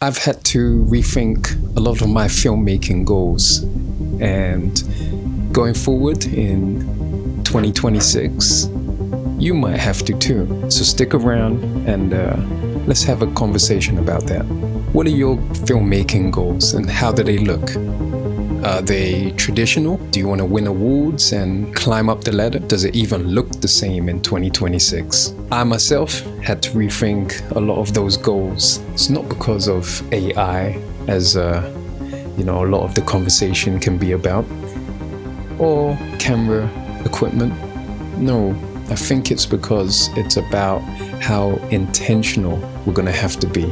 I've had to rethink a lot of my filmmaking goals, and going forward in 2026, you might have to too. So stick around and let's have a conversation about that. What are your filmmaking goals and how do they look? Are they traditional? Do you want to win awards and climb up the ladder? Does it even look the same in 2026? I myself had to rethink a lot of those goals. It's not because of AI, as a lot of the conversation can be about, or camera equipment. No, I think it's because it's about how intentional we're going to have to be,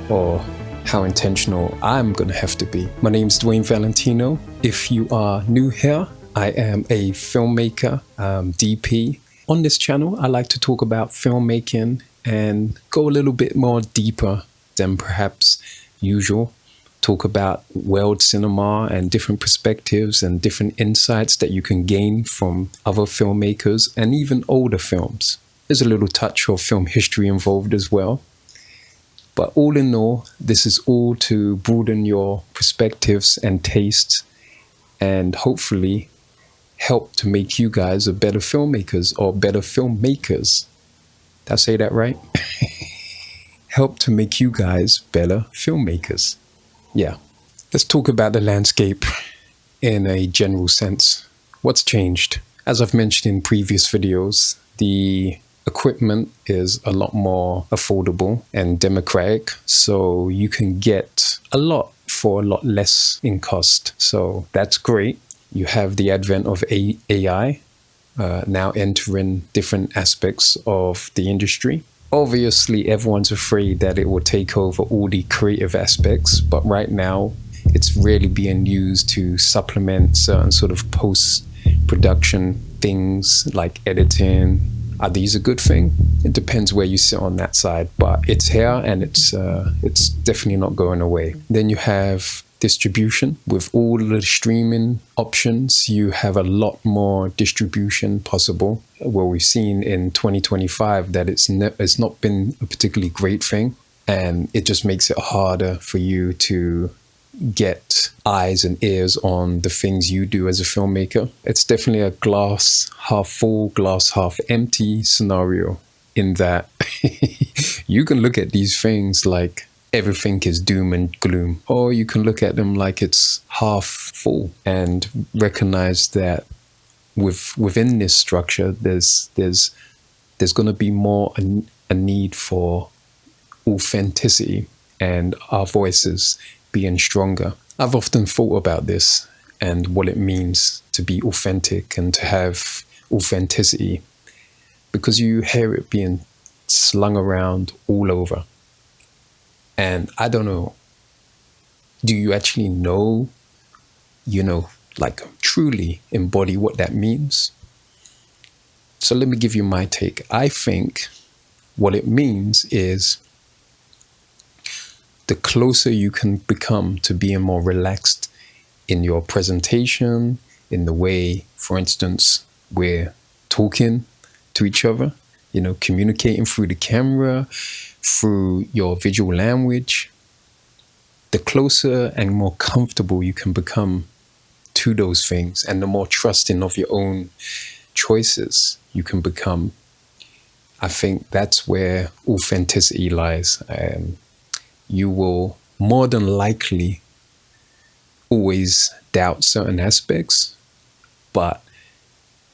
or how intentional I'm going to have to be. My name's Dwayne Valentino. If you are new here, I am a filmmaker, DP. On this channel, I like to talk about filmmaking and go a little bit more deeper than perhaps usual. Talk about world cinema and different perspectives and different insights that you can gain from other filmmakers and even older films. There's a little touch of film history involved as well. But all in all, this is all to broaden your perspectives and tastes and hopefully help to make you guys a better filmmakers or better filmmakers. Did I say that right? Help to make you guys better filmmakers. Yeah. Let's talk about the landscape in a general sense. What's changed? As I've mentioned in previous videos, the equipment is a lot more affordable and democratic, so you can get a lot for a lot less in cost. So that's great. You have the advent of AI now entering different aspects of the industry. Obviously, everyone's afraid that it will take over all the creative aspects, but right now it's really being used to supplement certain sort of post-production things like editing. Are these a good thing? It depends where you sit on that side, but it's here and it's definitely not going away. Then you have distribution. With all the streaming options, you have a lot more distribution possible. Well, we've seen in 2025 that it's not been a particularly great thing, and it just makes it harder for you to get eyes and ears on the things you do as a filmmaker. It's definitely a glass half full, glass half empty scenario, in that you can look at these things like everything is doom and gloom, or you can look at them like it's half full and recognize that within this structure there's going to be more a need for authenticity and our voices being stronger. I've often thought about this and what it means to be authentic and to have authenticity, because you hear it being slung around all over. And I don't know, do you actually know, like truly embody what that means? So let me give you my take. I think what it means is the closer you can become to being more relaxed in your presentation, in the way, for instance, we're talking to each other, communicating through the camera, through your visual language, the closer and more comfortable you can become to those things, and the more trusting of your own choices you can become, I think that's where authenticity lies. You will more than likely always doubt certain aspects, but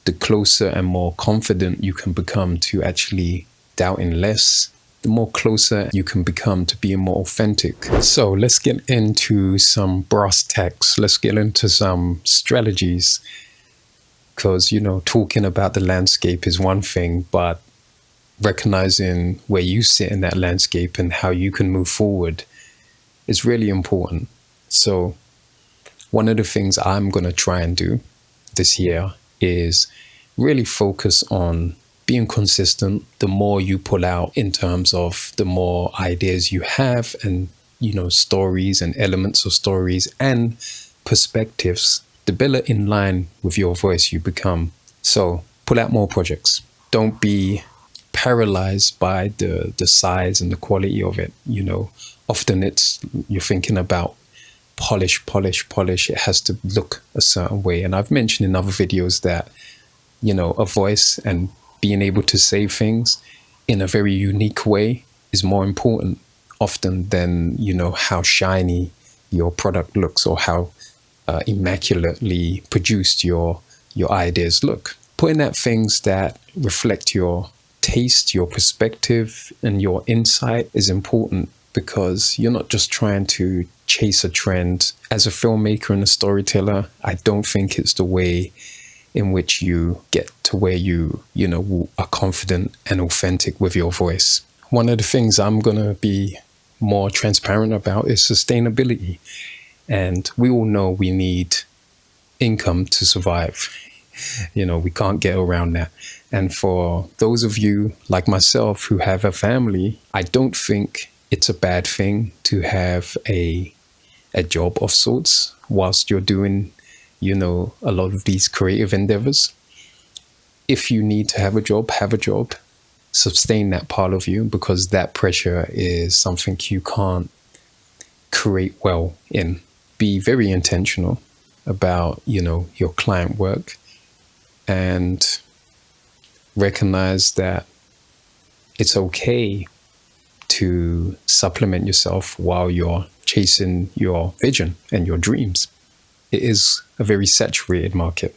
the closer and more confident you can become to actually doubting less, the more closer you can become to being more authentic. So let's get into some brass tacks. Let's get into some strategies, because, talking about the landscape is one thing, but recognizing where you sit in that landscape and how you can move forward is really important. So one of the things I'm going to try and do this year is really focus on being consistent. The more you pull out in terms of the more ideas you have, and stories and elements of stories and perspectives, the better in line with your voice you become. So pull out more projects. Don't be paralyzed by the size and the quality of it. Often you're thinking about polish. It has to look a certain way. And I've mentioned in other videos that, a voice and being able to say things in a very unique way is more important often than, how shiny your product looks or how immaculately produced your ideas look. Putting out things that reflect your taste, your perspective, and your insight is important, because you're not just trying to chase a trend. As a filmmaker and a storyteller, I don't think it's the way in which you get to where you are confident and authentic with your voice. One of the things I'm going to be more transparent about is sustainability. And we all know we need income to survive. We can't get around that. And for those of you like myself who have a family, I don't think it's a bad thing to have a job of sorts whilst you're doing, a lot of these creative endeavors. If you need to have a job, sustain that part of you, because that pressure is something you can't create well in. Be very intentional about, your client work, and recognize that it's okay to supplement yourself while you're chasing your vision and your dreams. It is a very saturated market.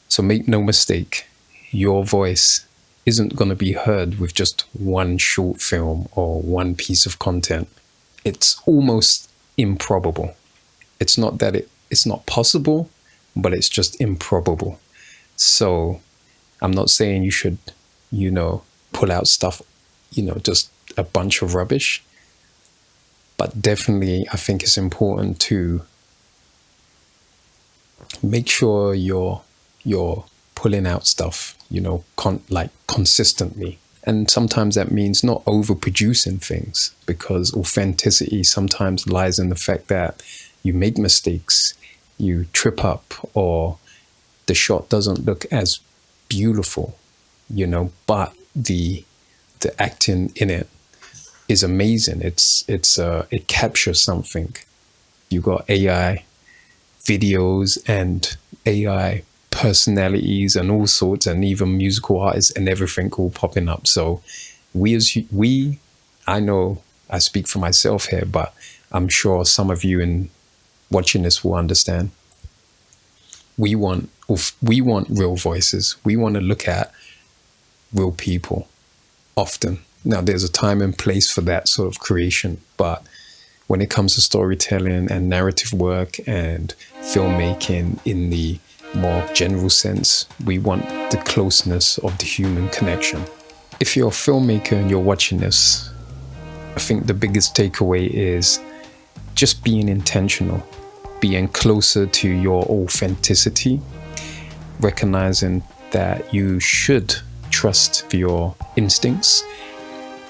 So make no mistake, your voice isn't going to be heard with just one short film or one piece of content. It's almost improbable. It's not that it's not possible, but it's just improbable. So I'm not saying you should, pull out stuff, just a bunch of rubbish. But definitely, I think it's important to make sure you're pulling out stuff, consistently. And sometimes that means not overproducing things, because authenticity sometimes lies in the fact that you make mistakes, you trip up, or the shot doesn't look as beautiful, but the acting in it is amazing. It captures something. You got AI videos and AI personalities and all sorts, and even musical artists and everything all popping up. So I know I speak for myself here, but I'm sure some of you in watching this will understand. We want real voices. We want to look at real people often. Now, there's a time and place for that sort of creation, but when it comes to storytelling and narrative work and filmmaking in the more general sense, we want the closeness of the human connection. If you're a filmmaker and you're watching this, I think the biggest takeaway is just being intentional, being closer to your authenticity, recognizing that you should trust your instincts,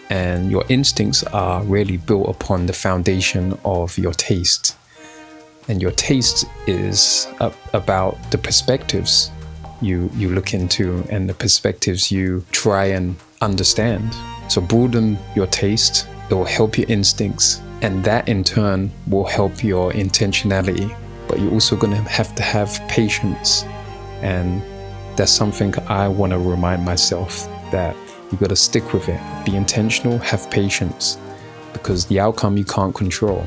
and your instincts are really built upon the foundation of your taste. And your taste is about the perspectives you look into and the perspectives you try and understand. So broaden your taste, it will help your instincts, and that in turn will help your intentionality. But you're also going to have patience, and that's something I want to remind myself, that you got to stick with it. Be intentional, have patience, because the outcome you can't control,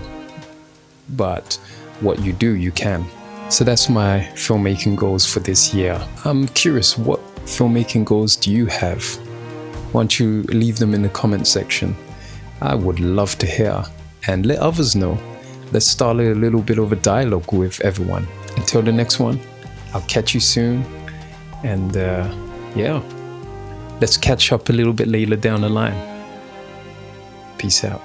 but what you do, you can. So that's my filmmaking goals for this year. I'm curious, what filmmaking goals do you have? Why don't you leave them in the comment section? I would love to hear, and let others know. Let's start a little bit of a dialogue with everyone. Until the next one, I'll catch you soon. And let's catch up a little bit later down the line. Peace out.